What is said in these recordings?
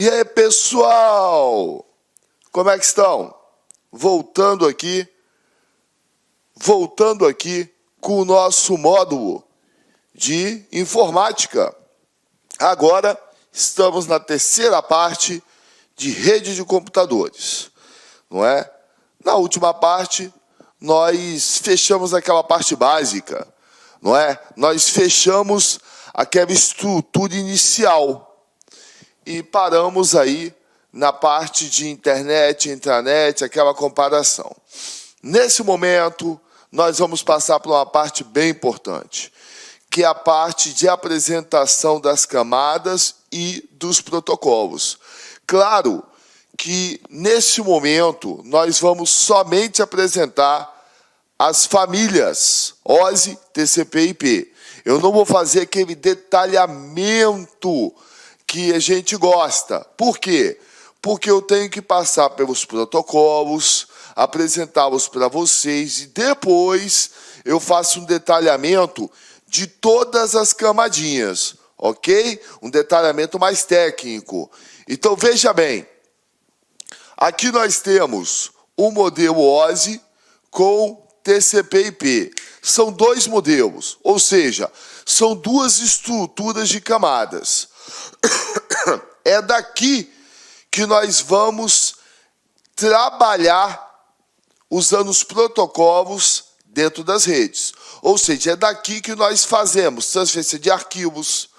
E aí, pessoal? Como é que estão? Voltando aqui com o nosso módulo de informática. Agora estamos na terceira parte de rede de computadores, não é? Na última parte, nós fechamos aquela parte básica, não é? Nós fechamos aquela estrutura inicial e paramos aí na parte de internet, intranet, aquela comparação. Nesse momento, nós vamos passar por uma parte bem importante, que é a parte de apresentação das camadas e dos protocolos. Claro que, nesse momento, nós vamos somente apresentar as famílias OSI, TCP e IP. Eu não vou fazer aquele detalhamento que a gente gosta. Por quê? Porque eu tenho que passar pelos protocolos, apresentá-los para vocês e depois eu faço um detalhamento de todas as camadinhas, ok? Um detalhamento mais técnico. Então, veja bem, aqui nós temos o modelo OSI com TCP/IP. São dois modelos, ou seja, são duas estruturas de camadas. É daqui que nós vamos trabalhar usando os protocolos dentro das redes. Ou seja, é daqui que nós fazemos transferência de arquivos,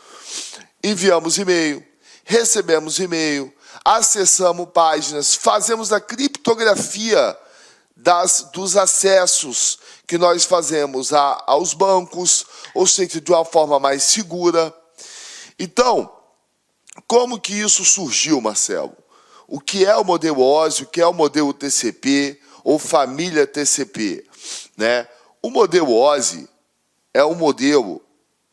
enviamos e-mail, recebemos e-mail, acessamos páginas, fazemos a criptografia dos acessos que nós fazemos aos bancos, ou seja, de uma forma mais segura. Então, como que isso surgiu, Marcelo? O que é o modelo OSI, o que é o modelo TCP, ou família TCP? Né? O modelo OSI é um modelo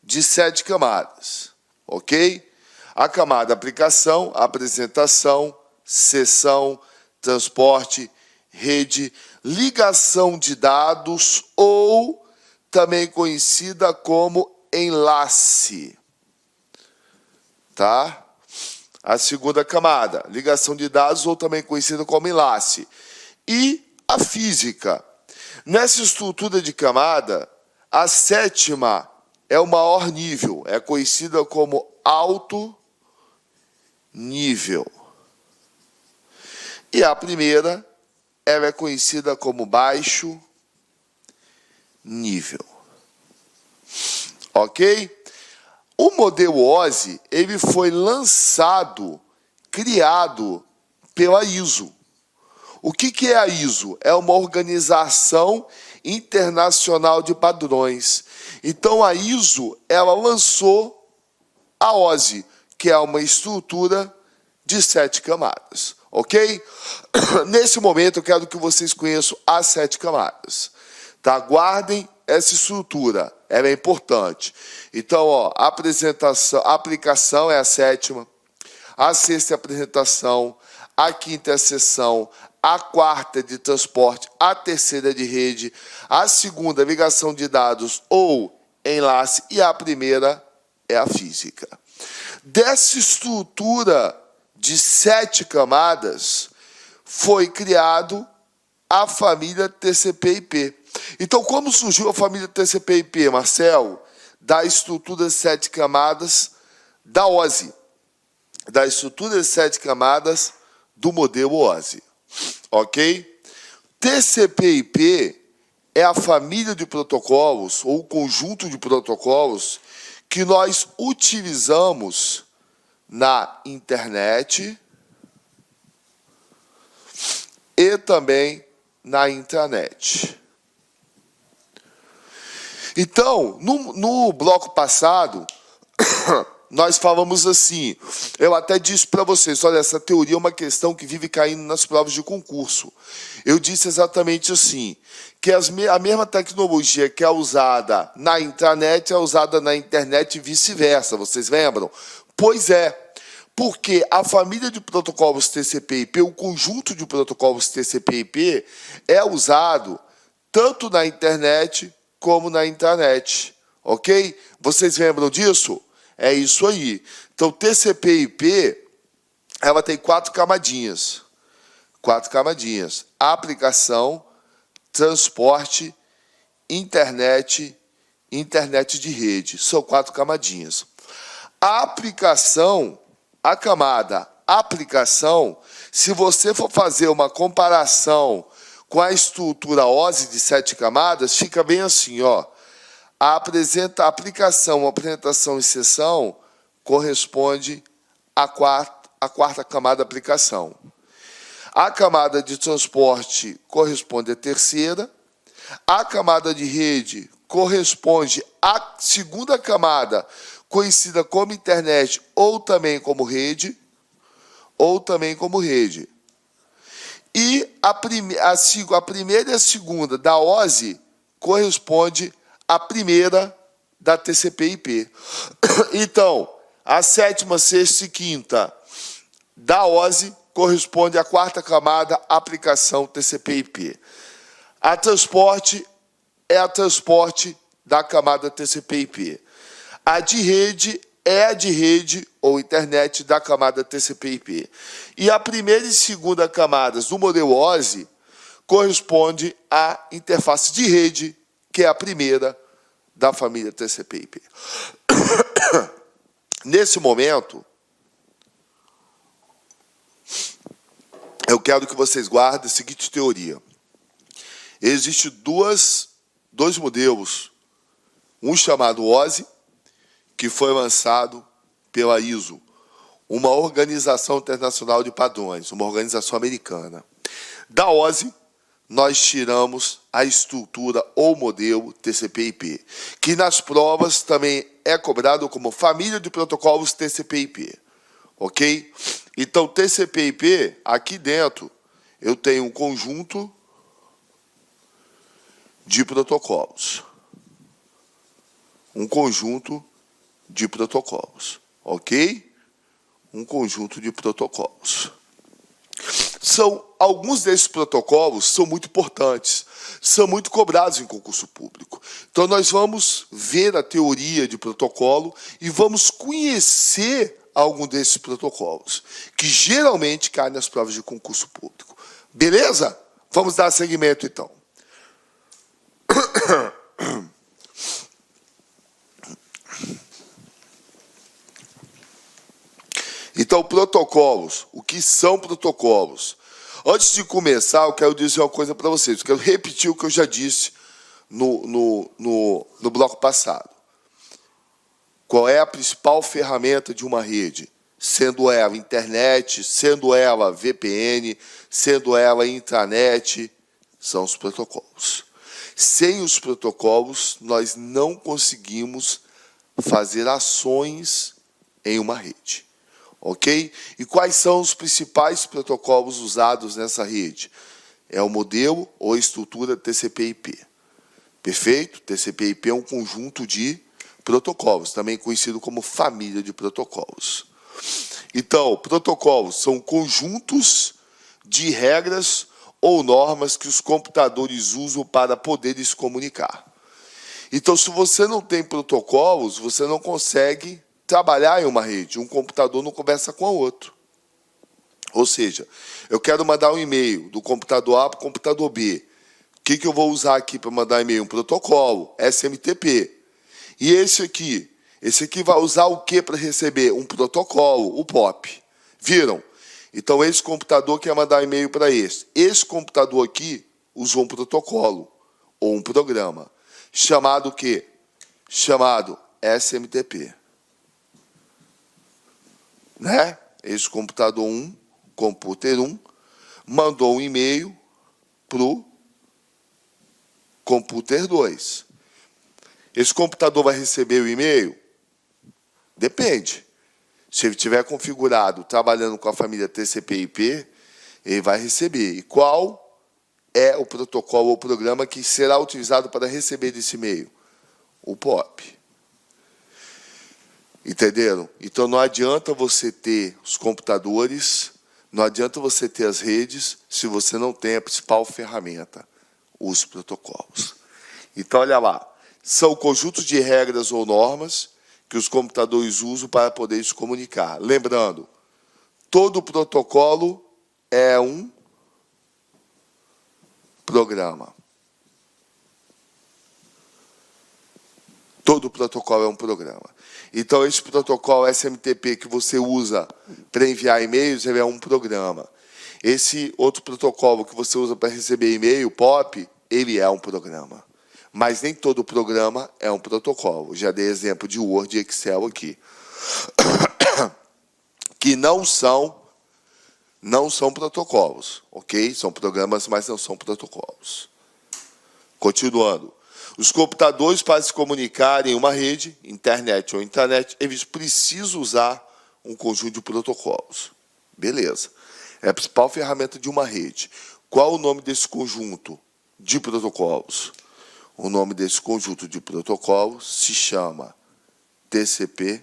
de 7 camadas, ok? A camada aplicação, apresentação, sessão, transporte, rede, ligação de dados, ou também conhecida como enlace. Tá? A segunda camada, ligação de dados, ou também conhecida como enlace. E a física. Nessa estrutura de camada, a sétima é o maior nível, é conhecida como alto nível. E a primeira, ela é conhecida como baixo nível. Ok? O modelo OSI, ele foi criado pela ISO. O que é a ISO? É uma organização internacional de padrões. Então, a ISO, ela lançou a OSI, que é uma estrutura de 7 camadas. Ok? Nesse momento, eu quero que vocês conheçam as 7 camadas. Tá? Guardem essa estrutura, ela é importante. Então, ó, a aplicação é a sétima, a sexta é a apresentação, a quinta é a sessão, a quarta é de transporte, a terceira é de rede, a segunda é ligação de dados ou enlace e a primeira é a física. Dessa estrutura de 7 camadas, foi criado a família TCP/IP. Então, como surgiu a família TCP/IP, Marcelo? Da estrutura de 7 camadas da OSI. Da estrutura de 7 camadas do modelo OSI. Ok? TCP/IP é a família de protocolos, ou o conjunto de protocolos, que nós utilizamos na internet e também na intranet. Então, no bloco passado, nós falamos assim, eu até disse para vocês, olha, essa teoria é uma questão que vive caindo nas provas de concurso. Eu disse exatamente assim, que a mesma tecnologia que é usada na intranet é usada na internet e vice-versa, vocês lembram? Pois é, porque a família de protocolos TCP/IP, o conjunto de protocolos TCP/IP, é usado tanto na internet como na intranet, ok? Vocês lembram disso? É isso aí. Então, TCP/IP ela tem 4 camadinhas. 4 camadinhas. Aplicação, transporte, internet, internet de rede. São 4 camadinhas. A aplicação, a camada aplicação, se você for fazer uma comparação com a estrutura OSI de 7 camadas, fica bem assim, ó. A aplicação, apresentação e sessão corresponde à quarta camada aplicação. A camada de transporte corresponde à terceira. A camada de rede corresponde à segunda camada, conhecida como internet ou também como rede. E a primeira e a segunda da OSI corresponde à primeira da TCP/IP. Então, a sétima, sexta e quinta da OSI corresponde à quarta camada aplicação TCP/IP. A transporte é a transporte da camada TCP/IP. A de rede é a de rede ou internet da camada TCP/IP. E a primeira e segunda camadas do modelo OSI corresponde à interface de rede, que é a primeira da família TCP/IP. Nesse momento, eu quero que vocês guardem a seguinte teoria. Existem dois modelos, um chamado OSI, que foi lançado pela ISO, uma organização internacional de padrões, uma organização americana. Da OSI, nós tiramos a estrutura ou modelo TCP/IP, que nas provas também é cobrado como família de protocolos TCP/IP. Ok? Então, TCP/IP, aqui dentro, eu tenho um conjunto de protocolos. Um conjunto de protocolos, ok? Um conjunto de protocolos. Alguns desses protocolos são muito importantes, são muito cobrados em concurso público. Então, nós vamos ver a teoria de protocolo e vamos conhecer algum desses protocolos, que geralmente caem nas provas de concurso público. Beleza? Vamos dar seguimento, então. Então, protocolos. O que são protocolos? Antes de começar, eu quero dizer uma coisa para vocês. Eu quero repetir o que eu já disse no bloco passado. Qual é a principal ferramenta de uma rede? Sendo ela internet, sendo ela VPN, sendo ela intranet, são os protocolos. Sem os protocolos, nós não conseguimos fazer ações em uma rede. Ok? E quais são os principais protocolos usados nessa rede? É o modelo ou estrutura TCP/IP. Perfeito? TCP/IP é um conjunto de protocolos, também conhecido como família de protocolos. Então, protocolos são conjuntos de regras ou normas que os computadores usam para poderem se comunicar. Então, se você não tem protocolos, você não consegue trabalhar em uma rede. Um computador não conversa com o outro. Ou seja, eu quero mandar um e-mail do computador A para o computador B. O que eu vou usar aqui para mandar e-mail? Um protocolo, SMTP. E esse aqui vai usar o que para receber? Um protocolo, o POP. Viram? Então, esse computador quer mandar e-mail para esse. Esse computador aqui usou um protocolo, ou um programa, chamado o quê? Chamado SMTP. Né? Esse computador 1, computer 1, mandou um e-mail para o computer 2. Esse computador vai receber o e-mail? Depende. Se ele estiver configurado, trabalhando com a família TCP/IP, ele vai receber. E qual é o protocolo ou programa que será utilizado para receber esse e-mail? O POP. Entenderam? Então, não adianta você ter os computadores, não adianta você ter as redes, se você não tem a principal ferramenta, os protocolos. Então, olha lá. São conjuntos de regras ou normas que os computadores usam para poder se comunicar. Lembrando, Todo protocolo é um programa. Todo protocolo é um programa. Então, esse protocolo SMTP que você usa para enviar e-mails, ele é um programa. Esse outro protocolo que você usa para receber e-mail, POP, ele é um programa. Mas nem todo programa é um protocolo. Já dei exemplo de Word e Excel aqui. Que não são protocolos, ok? São programas, mas não são protocolos. Continuando. Os computadores, para se comunicarem em uma rede, internet ou intranet, eles precisam usar um conjunto de protocolos. Beleza. É a principal ferramenta de uma rede. Qual o nome desse conjunto de protocolos? O nome desse conjunto de protocolos se chama TCP/IP.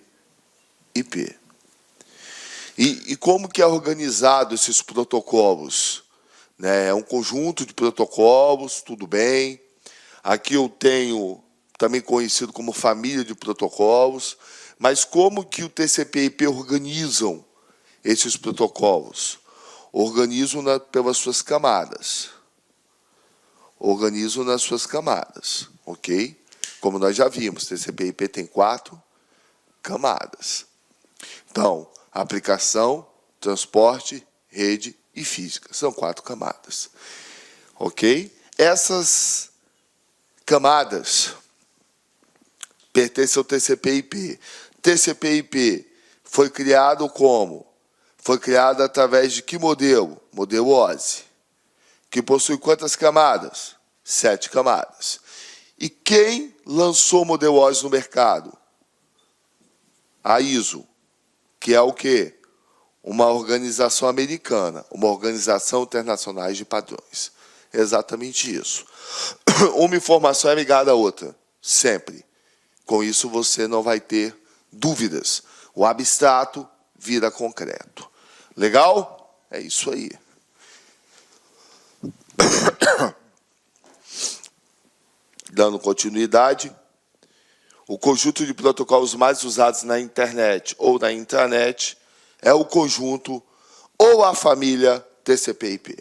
E como que é organizado esses protocolos? É um conjunto de protocolos, tudo bem. Aqui eu tenho, também conhecido como família de protocolos, mas como que o TCP/IP organizam esses protocolos? Organizam pelas suas camadas. Organizam nas suas camadas, ok? Como nós já vimos, TCP/IP tem 4 camadas. Então, aplicação, transporte, rede e física. São 4 camadas, ok? Essas camadas pertencem ao TCP/IP. TCP/IP foi criado como? Foi criado através de que modelo? Modelo OSI. Que possui quantas camadas? 7 camadas. E quem lançou o modelo OSI no mercado? A ISO, que é o quê? Uma organização americana, uma organização internacional de padrões. É exatamente isso. Uma informação é ligada à outra, sempre. Com isso, você não vai ter dúvidas. O abstrato vira concreto. Legal? É isso aí. Dando continuidade, o conjunto de protocolos mais usados na internet ou na intranet é o conjunto ou a família TCP/IP.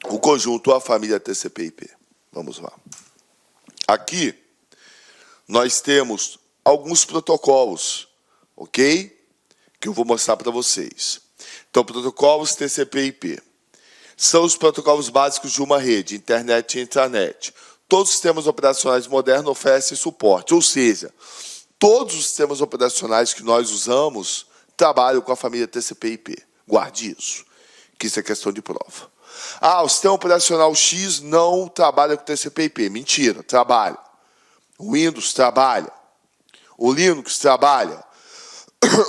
O conjunto ou a família TCP/IP. Vamos lá. Aqui, nós temos alguns protocolos, ok? Que eu vou mostrar para vocês. Então, protocolos TCP/IP. São os protocolos básicos de uma rede, internet e intranet. Todos os sistemas operacionais modernos oferecem suporte, ou seja, todos os sistemas operacionais que nós usamos trabalham com a família TCP/IP. Guarde isso, que isso é questão de prova. Ah, o sistema operacional X não trabalha com TCP/IP. Mentira, trabalha. O Windows trabalha. O Linux trabalha.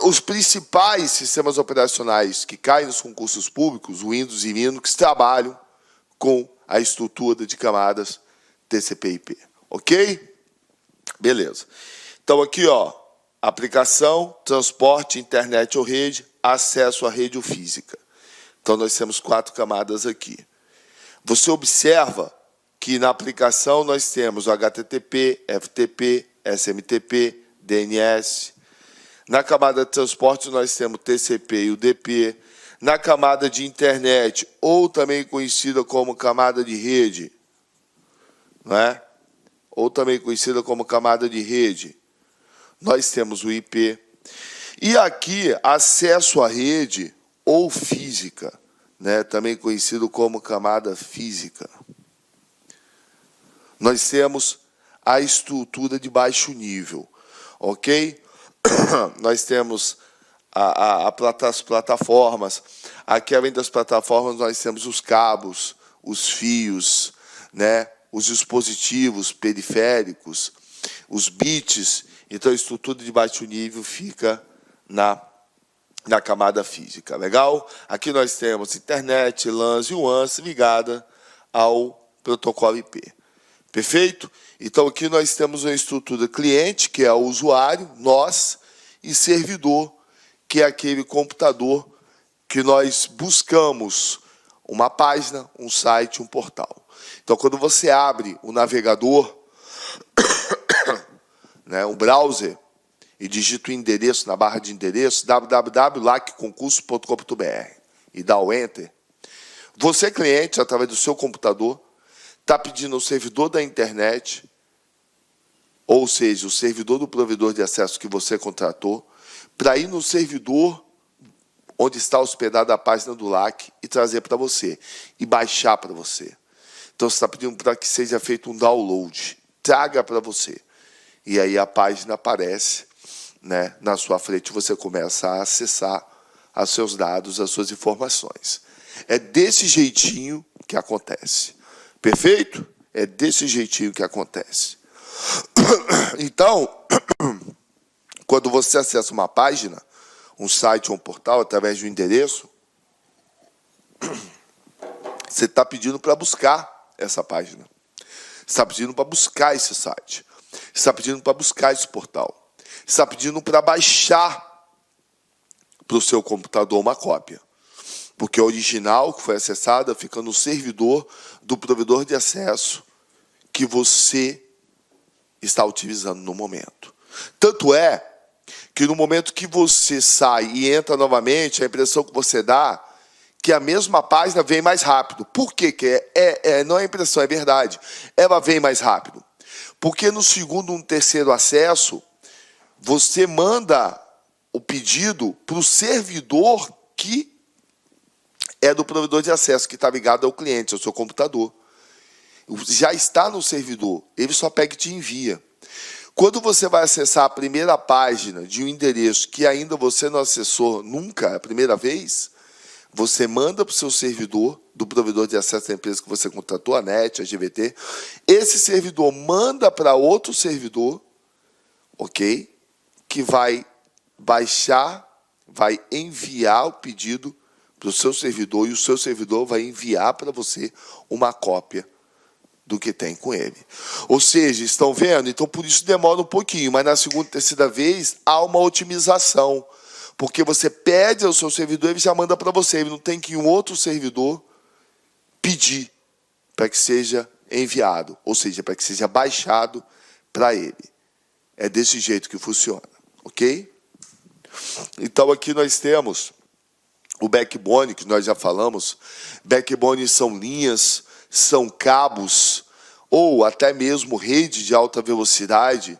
Os principais sistemas operacionais que caem nos concursos públicos, Windows e Linux, trabalham com a estrutura de camadas TCP/IP. Ok? Beleza. Então, aqui, ó, aplicação, transporte, internet ou rede, acesso à rede ou física. Então, nós temos 4 camadas aqui. Você observa que na aplicação nós temos o HTTP, FTP, SMTP, DNS. Na camada de transporte nós temos o TCP e o DP. Na camada de internet, ou também conhecida como camada de rede, não é? Ou também conhecida como camada de rede, nós temos o IP. E aqui, acesso à rede ou física, né? Também conhecido como camada física. Nós temos a estrutura de baixo nível, ok? Nós temos as plataformas. Aqui, além das plataformas, nós temos os cabos, os fios, né? Os dispositivos periféricos, os bits. Então, a estrutura de baixo nível fica na camada física. Legal? Aqui nós temos internet, LANs e WANs ligada ao protocolo IP. Perfeito? Então, aqui nós temos uma estrutura cliente, que é o usuário, nós, e servidor, que é aquele computador que nós buscamos uma página, um site, um portal. Então, quando você abre o navegador, né, um browser, e digita o endereço na barra de endereço, www.lacconcurso.com.br, e dá o Enter, você, cliente, através do seu computador, está pedindo ao servidor da internet, ou seja, o servidor do provedor de acesso que você contratou, para ir no servidor onde está hospedada a página do LAC e trazer para você, e baixar para você. Então, você está pedindo para que seja feito um download, traga para você. E aí a página aparece, né, na sua frente, você começa a acessar os seus dados, as suas informações. É desse jeitinho que acontece. Perfeito? É desse jeitinho que acontece. Então, quando você acessa uma página, um site ou um portal, através de um endereço, você está pedindo para buscar essa página. Você está pedindo para buscar esse site. Você está pedindo para buscar esse portal. Você está pedindo para baixar para o seu computador uma cópia. Porque a original que foi acessada fica no servidor do provedor de acesso que você está utilizando no momento. Tanto é que no momento que você sai e entra novamente, a impressão que você dá que a mesma página vem mais rápido. Por quê? Não é impressão, é verdade. Ela vem mais rápido. Porque no segundo, terceiro acesso, você manda o pedido para o servidor que é do provedor de acesso, que está ligado ao cliente, ao seu computador. Já está no servidor, ele só pega e te envia. Quando você vai acessar a primeira página de um endereço que ainda você não acessou nunca, a primeira vez, você manda para o seu servidor, do provedor de acesso da empresa que você contratou, a NET, a GVT. Esse servidor manda para outro servidor, ok? Que vai baixar, vai enviar o pedido para o seu servidor, e o seu servidor vai enviar para você uma cópia do que tem com ele. Ou seja, estão vendo? Então, por isso demora um pouquinho, mas na segunda e terceira vez há uma otimização, porque você pede ao seu servidor e ele já manda para você, ele não tem que um outro servidor pedir para que seja enviado, ou seja, para que seja baixado para ele. É desse jeito que funciona, ok? Então, aqui nós temos o backbone, que nós já falamos. Backbone são linhas, são cabos, ou até mesmo rede de alta velocidade,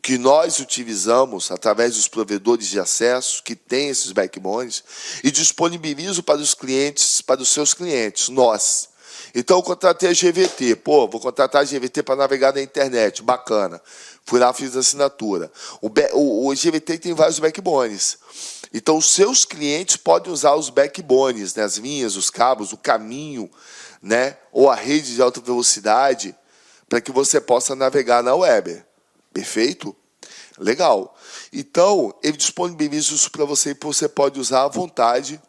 que nós utilizamos através dos provedores de acesso, que têm esses backbones, e disponibilizam para os clientes, para os seus clientes, nós. Então, eu contratei a GVT. Vou contratar a GVT para navegar na internet. Bacana. Fui lá, fiz a assinatura. O GVT tem vários backbones. Então, os seus clientes podem usar os backbones, né, as linhas, os cabos, o caminho, né, ou a rede de alta velocidade, para que você possa navegar na web. Perfeito? Legal. Então, ele disponibiliza isso para você e você pode usar à vontade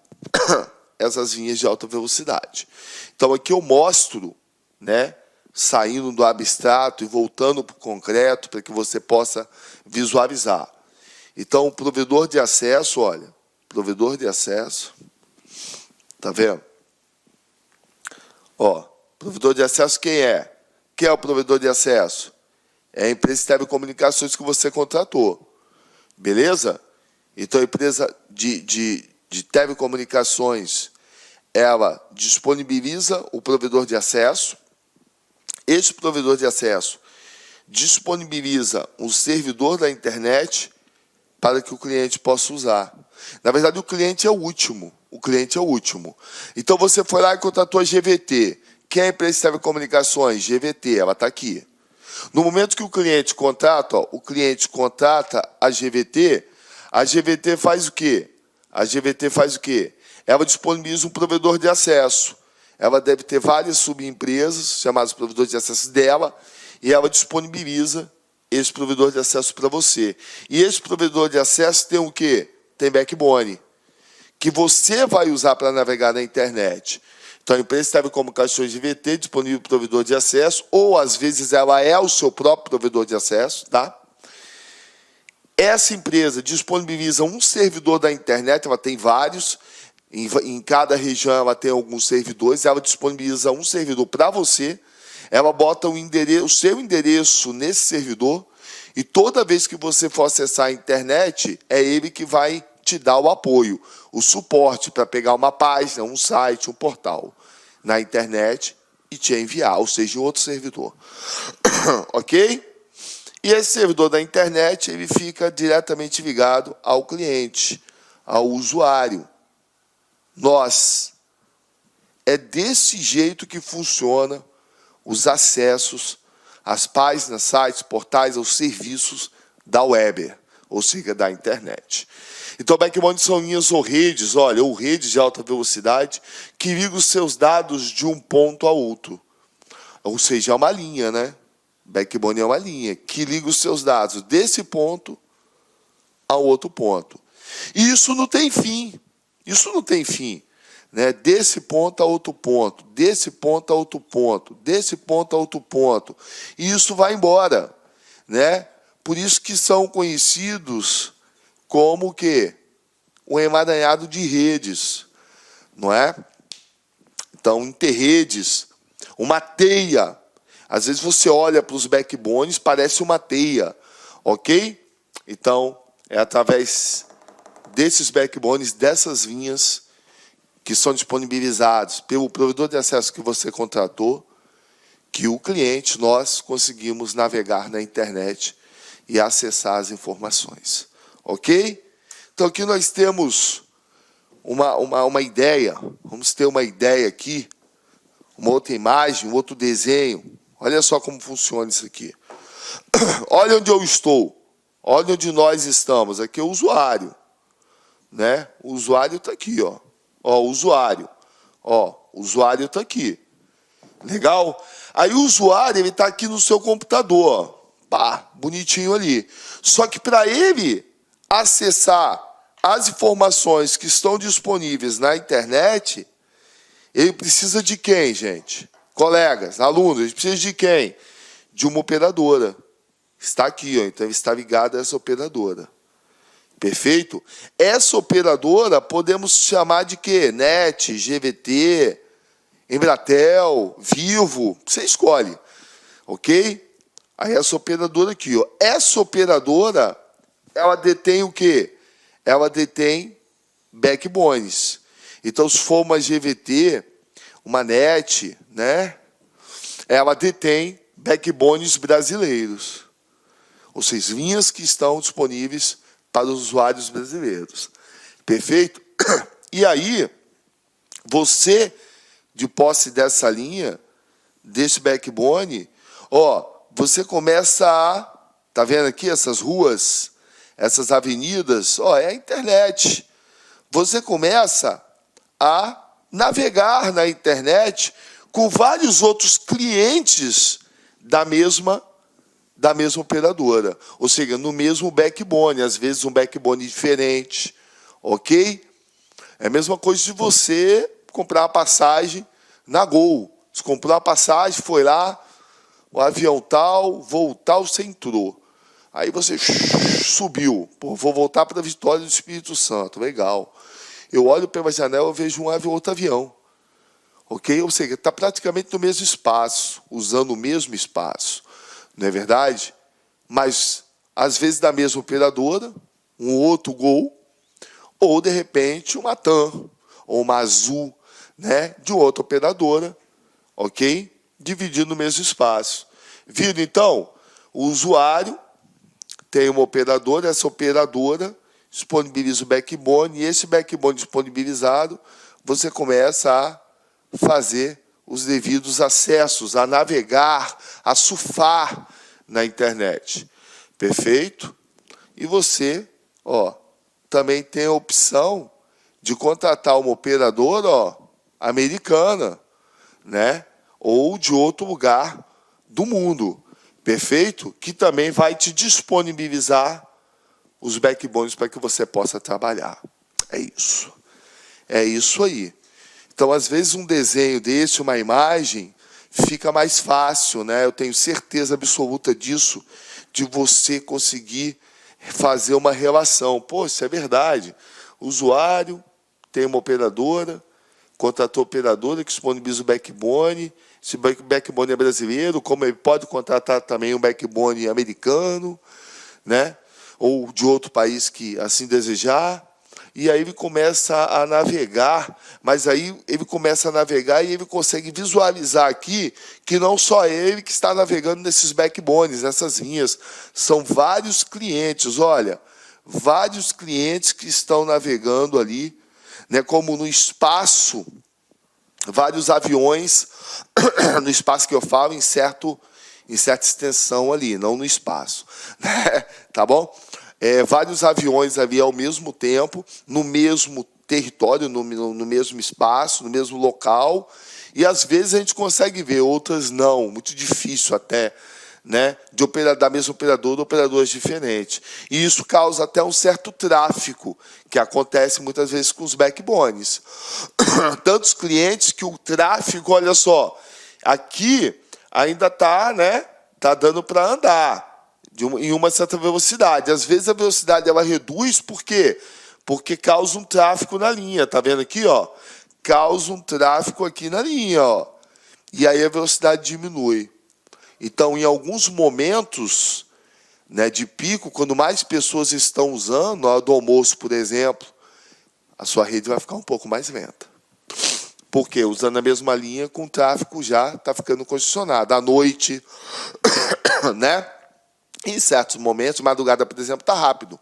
essas linhas de alta velocidade. Então, aqui eu mostro, né, saindo do abstrato e voltando para o concreto, para que você possa visualizar. Então, o provedor de acesso, olha, provedor de acesso, tá vendo? Ó, provedor de acesso quem é? Quem é o provedor de acesso? É a empresa de telecomunicações que você contratou, beleza? Então, a empresa de telecomunicações, ela disponibiliza o provedor de acesso. Esse provedor de acesso disponibiliza um servidor da internet para que o cliente possa usar. Na verdade, o cliente é o último. O cliente é o último. Então, você foi lá e contratou a GVT. Quem é a empresa de telecomunicações? GVT, ela está aqui. No momento que o cliente contrata, o cliente contrata a GVT faz o quê? A GVT faz o quê? Ela disponibiliza um provedor de acesso. Ela deve ter várias subempresas, chamadas provedores de acesso dela, e ela disponibiliza esse provedor de acesso para você. E esse provedor de acesso tem o quê? Tem backbone, que você vai usar para navegar na internet. Então, a empresa de telecomunicações GVT disponível provedor de acesso, ou às vezes ela é o seu próprio provedor de acesso, tá? Essa empresa disponibiliza um servidor da internet, ela tem vários, em cada região ela tem alguns servidores, ela disponibiliza um servidor para você, ela bota o seu endereço nesse servidor, E toda vez que você for acessar a internet, é ele que vai te dar o apoio, o suporte para pegar uma página, um site, um portal na internet e te enviar, ou seja, em outro servidor. Ok? E esse servidor da internet, ele fica diretamente ligado ao cliente, ao usuário. É desse jeito que funciona os acessos às páginas, sites, portais, aos serviços da web, ou seja, da internet. Então, backbone são linhas ou redes, ou redes de alta velocidade, que ligam os seus dados de um ponto a outro. Ou seja, é uma linha, né? Backbone é uma linha que liga os seus dados desse ponto ao outro ponto. E isso não tem fim. Isso não tem fim. Né? Desse ponto a outro ponto, desse ponto a outro ponto, desse ponto a outro ponto. E isso vai embora. Né? Por isso que são conhecidos como o quê? Um emaranhado de redes. Não é? Então, interredes, uma teia. Às vezes você olha para os backbones, parece uma teia. Ok? Então, é através desses backbones, dessas linhas, que são disponibilizados pelo provedor de acesso que você contratou, que o cliente, nós conseguimos navegar na internet e acessar as informações. Ok? Então, aqui nós temos uma ideia. Vamos ter uma ideia aqui, uma outra imagem, um outro desenho. Olha só como funciona isso aqui. Olha onde eu estou. Olha onde nós estamos. Aqui é o usuário. Né? O usuário está aqui, ó. Ó, o usuário. Ó, o usuário está aqui. Legal? Aí o usuário está aqui no seu computador. Ó. Pá, bonitinho ali. Só que para ele acessar as informações que estão disponíveis na internet, ele precisa de quem, gente? Colegas, alunos, ele precisa de quem? De uma operadora. Está aqui, ó. Então ele está ligado a essa operadora. Perfeito? Essa operadora podemos chamar de quê? NET, GVT, Embratel, Vivo, você escolhe. Ok? Aí essa operadora aqui, ó. Essa operadora, ela detém o quê? Ela detém backbones. Então, se for uma GVT, uma NET, né? Ela detém backbones brasileiros. Ou seja, linhas que estão disponíveis para os usuários brasileiros. Perfeito? E aí, você, de posse dessa linha, desse backbone, você começa a... Tá vendo aqui essas ruas, essas avenidas? É a internet. Você começa a navegar na internet com vários outros clientes da mesma operadora, ou seja, no mesmo backbone, às vezes um backbone diferente, ok? É a mesma coisa de você comprar uma passagem na Gol. Você comprou a passagem, foi lá, o avião tal, voo tal, você entrou. Aí você subiu. Pô, vou voltar para a Vitória do Espírito Santo, legal. Eu olho pela janela, eu vejo outro avião. Ok? Ou seja, está praticamente no mesmo espaço, usando o mesmo espaço. Não é verdade? Mas, às vezes, da mesma operadora, um outro Gol, ou, de repente, uma TAM, ou uma Azul, né, de outra operadora, ok? Dividindo o mesmo espaço. Viram, então? O usuário tem uma operadora, essa operadora disponibiliza o backbone, e esse backbone disponibilizado, você começa a fazer os devidos acessos, a navegar, a surfar na internet. Perfeito? E você, também tem a opção de contratar uma operadora, americana, né? Ou de outro lugar do mundo. Perfeito? Que também vai te disponibilizar os backbones para que você possa trabalhar. É isso. É isso aí. Então, às vezes, um desenho desse, uma imagem, fica mais fácil, né? Eu tenho certeza absoluta disso, de você conseguir fazer uma relação. Pô, isso é verdade. O usuário tem uma operadora, contratou a operadora que disponibiliza o backbone. Esse backbone é brasileiro, como ele pode contratar também um backbone americano. né? Ou de outro país que assim desejar. E aí ele começa a navegar, mas aí ele começa a navegar e ele consegue visualizar aqui que não só ele que está navegando nesses backbones, nessas linhas, são vários clientes, olha, vários clientes que estão navegando ali, né, como no espaço, vários aviões, no espaço que eu falo, em certa extensão ali, não no espaço, né? Tá bom? Vários aviões ali ao mesmo tempo, no mesmo território, no mesmo espaço, no mesmo local, e às vezes a gente consegue ver, outras não, muito difícil até, né, da mesma operadora, operadoras diferentes. E isso causa até um certo tráfego, que acontece muitas vezes com os backbones. Tantos clientes que o tráfego, olha só, aqui ainda está, né, tá dando para andar em uma certa velocidade. Às vezes a velocidade ela reduz, por quê? Porque causa um tráfego na linha. Tá vendo aqui, ó? Causa um tráfego aqui na linha, ó. E aí a velocidade diminui. Então, em alguns momentos, né, de pico, quando mais pessoas estão usando, na hora do almoço, por exemplo, a sua rede vai ficar um pouco mais lenta. Por quê? Usando a mesma linha, com o tráfego já está ficando congestionado. À noite, né? Em certos momentos, madrugada, por exemplo, está rápido.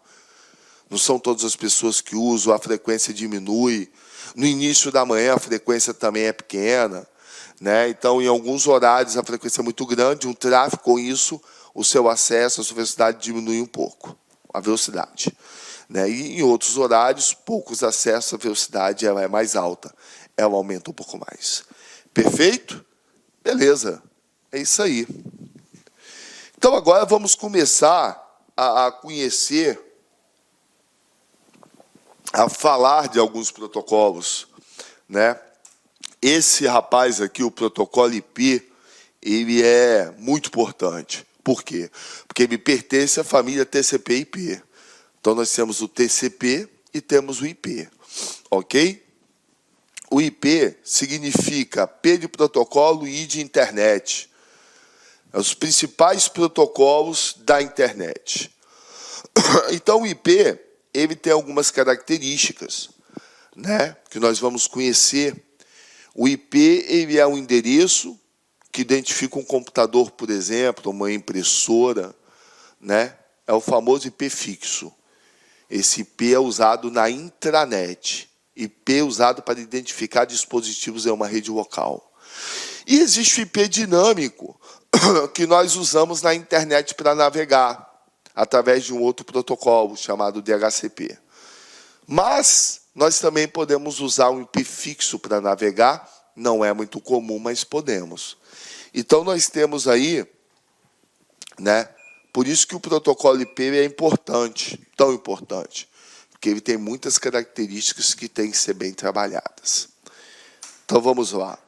Não são todas as pessoas que usam, a frequência diminui. No início da manhã, a frequência também é pequena, né? Então, em alguns horários, a frequência é muito grande, um tráfego, com isso, o seu acesso, a sua velocidade diminui um pouco, a velocidade, né? E em outros horários, poucos acessos, a velocidade ela é mais alta, ela aumenta um pouco mais. Perfeito? Beleza, é isso aí. Então, agora vamos começar a conhecer, a falar de alguns protocolos, né? Esse rapaz aqui, o protocolo IP, ele é muito importante. Por quê? Porque ele pertence à família TCP/IP. Então, nós temos o TCP e temos o IP, ok? O IP significa P de protocolo e I de internet. Os principais protocolos da internet. Então, o IP, ele tem algumas características, né, que nós vamos conhecer. O IP, ele é um endereço que identifica um computador, por exemplo, uma impressora, né? É o famoso IP fixo. Esse IP é usado na intranet. IP é usado para identificar dispositivos em uma rede local. E existe o IP dinâmico, que nós usamos na internet para navegar, através de um outro protocolo, chamado DHCP. Mas nós também podemos usar um IP fixo para navegar, não é muito comum, mas podemos. Então, nós temos aí, né, por isso que o protocolo IP é importante, tão importante, porque ele tem muitas características que têm que ser bem trabalhadas. Então, vamos lá.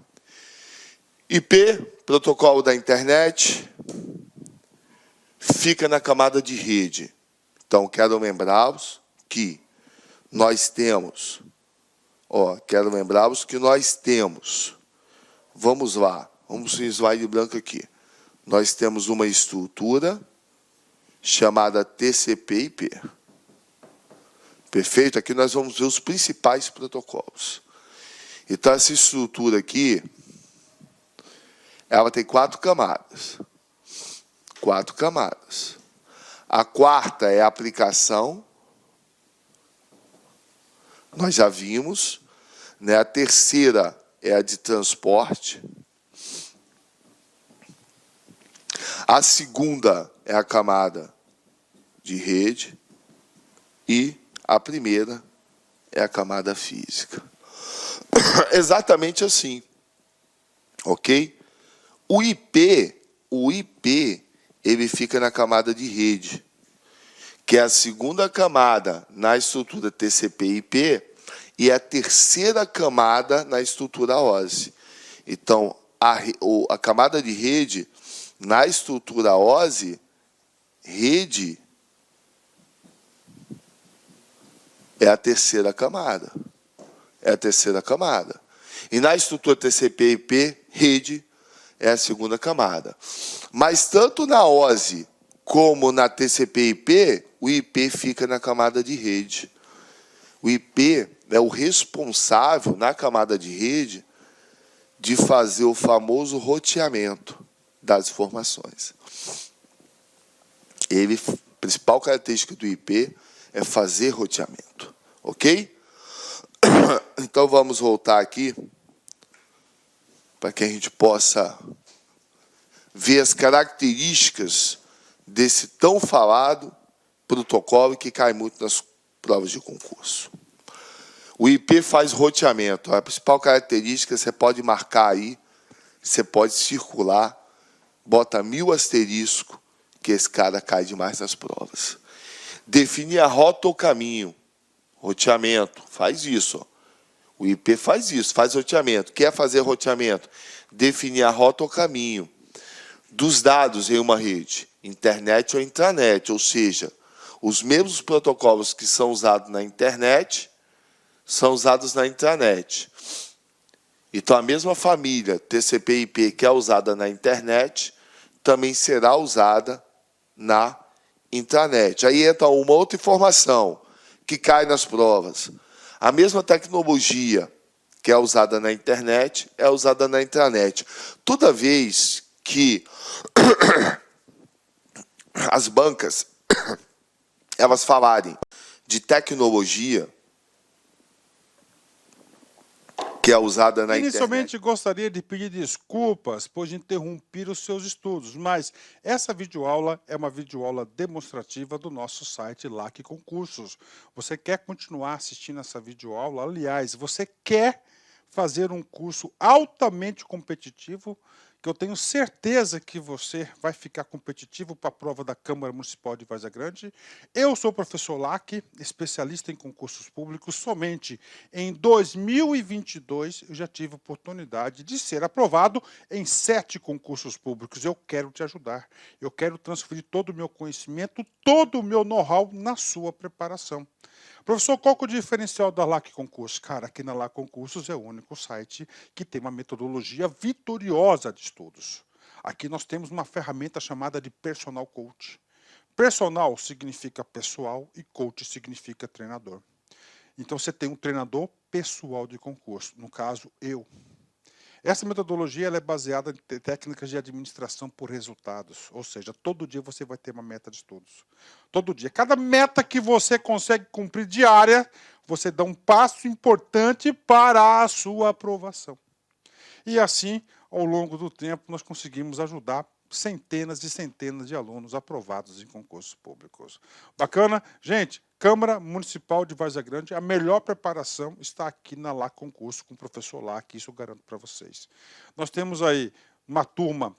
IP, protocolo da internet, fica na camada de rede. Então, quero lembrá-los que nós temos, vamos lá, vamos em slide branco aqui. Nós temos uma estrutura chamada TCP/IP. Perfeito? Aqui nós vamos ver os principais protocolos. Então, essa estrutura aqui, ela tem 4 camadas. 4 camadas. A quarta é a aplicação. Nós já vimos, né? A terceira é a de transporte. A segunda é a camada de rede. E a primeira é a camada física. Exatamente assim. Ok? O IP, ele fica na camada de rede, que é a segunda camada na estrutura TCP/IP e a terceira camada na estrutura OSI. Então, a camada de rede, na estrutura OSI, rede é a terceira camada. É a terceira camada. E na estrutura TCP/IP, rede é a segunda camada. Mas tanto na OSI como na TCP/IP, o IP fica na camada de rede. O IP é o responsável, na camada de rede, de fazer o famoso roteamento das informações. A principal característica do IP é fazer roteamento. Ok? Então, vamos voltar aqui para que a gente possa ver as características desse tão falado protocolo que cai muito nas provas de concurso. O IP faz roteamento. A principal característica, você pode marcar aí, você pode circular, bota 1000 asterisco, que esse cara cai demais nas provas. Definir a rota ou caminho. Roteamento, faz isso. Ó. O IP faz isso, faz roteamento. Quer fazer roteamento? Definir a rota ou caminho dos dados em uma rede, internet ou intranet, ou seja, os mesmos protocolos que são usados na internet são usados na intranet. Então, a mesma família TCP/IP que é usada na internet também será usada na intranet. Aí entra uma outra informação que cai nas provas. A mesma tecnologia que é usada na internet é usada na intranet. Toda vez que as bancas elas falarem de tecnologia que é usada na Inicialmente, internet. gostaria de pedir desculpas por interromper os seus estudos, mas essa videoaula é uma videoaula demonstrativa do nosso site LAC Concursos. Você quer continuar assistindo essa videoaula? Aliás, você quer fazer um curso altamente competitivo, que eu tenho certeza que você vai ficar competitivo para a prova da Câmara Municipal de Várzea Grande. Eu sou o professor Lac, especialista em concursos públicos. Somente em 2022 eu já tive a oportunidade de ser aprovado em 7 concursos públicos. Eu quero te ajudar. Eu quero transferir todo o meu conhecimento, todo o meu know-how na sua preparação. Professor, qual que é o diferencial da LAC Concursos? Cara, aqui na LAC Concursos é o único site que tem uma metodologia vitoriosa de estudos. Aqui nós temos uma ferramenta chamada de Personal Coach. Personal significa pessoal e coach significa treinador. Então você tem um treinador pessoal de concurso, no caso eu. Essa metodologia ela é baseada em técnicas de administração por resultados, ou seja, todo dia você vai ter uma meta de estudos. Todo dia. Cada meta que você consegue cumprir diária, você dá um passo importante para a sua aprovação. E assim, ao longo do tempo, nós conseguimos ajudar centenas e centenas de alunos aprovados em concursos públicos. Bacana? Gente, Câmara Municipal de Várzea Grande, a melhor preparação está aqui na LAC Concurso, com o professor Lac, isso eu garanto para vocês. Nós temos aí uma turma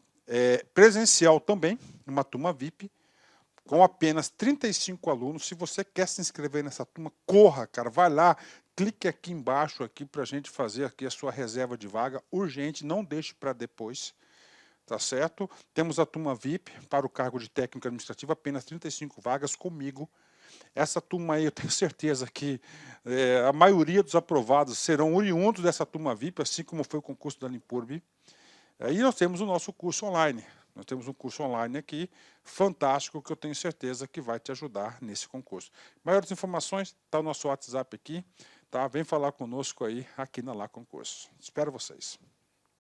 presencial também, uma turma VIP, com apenas 35 alunos. Se você quer se inscrever nessa turma, corra, cara, vai lá, clique aqui embaixo aqui para a gente fazer aqui a sua reserva de vaga, urgente, não deixe para depois. Tá certo? Temos a turma VIP para o cargo de técnico administrativo, apenas 35 vagas comigo. Essa turma aí, eu tenho certeza que a maioria dos aprovados serão oriundos dessa turma VIP, assim como foi o concurso da Limpurb. E nós temos o nosso curso online. Nós temos um curso online aqui, fantástico, que eu tenho certeza que vai te ajudar nesse concurso. Maiores informações, está o nosso WhatsApp aqui. Tá? Vem falar conosco aí, aqui na LAC Concurso. Espero vocês.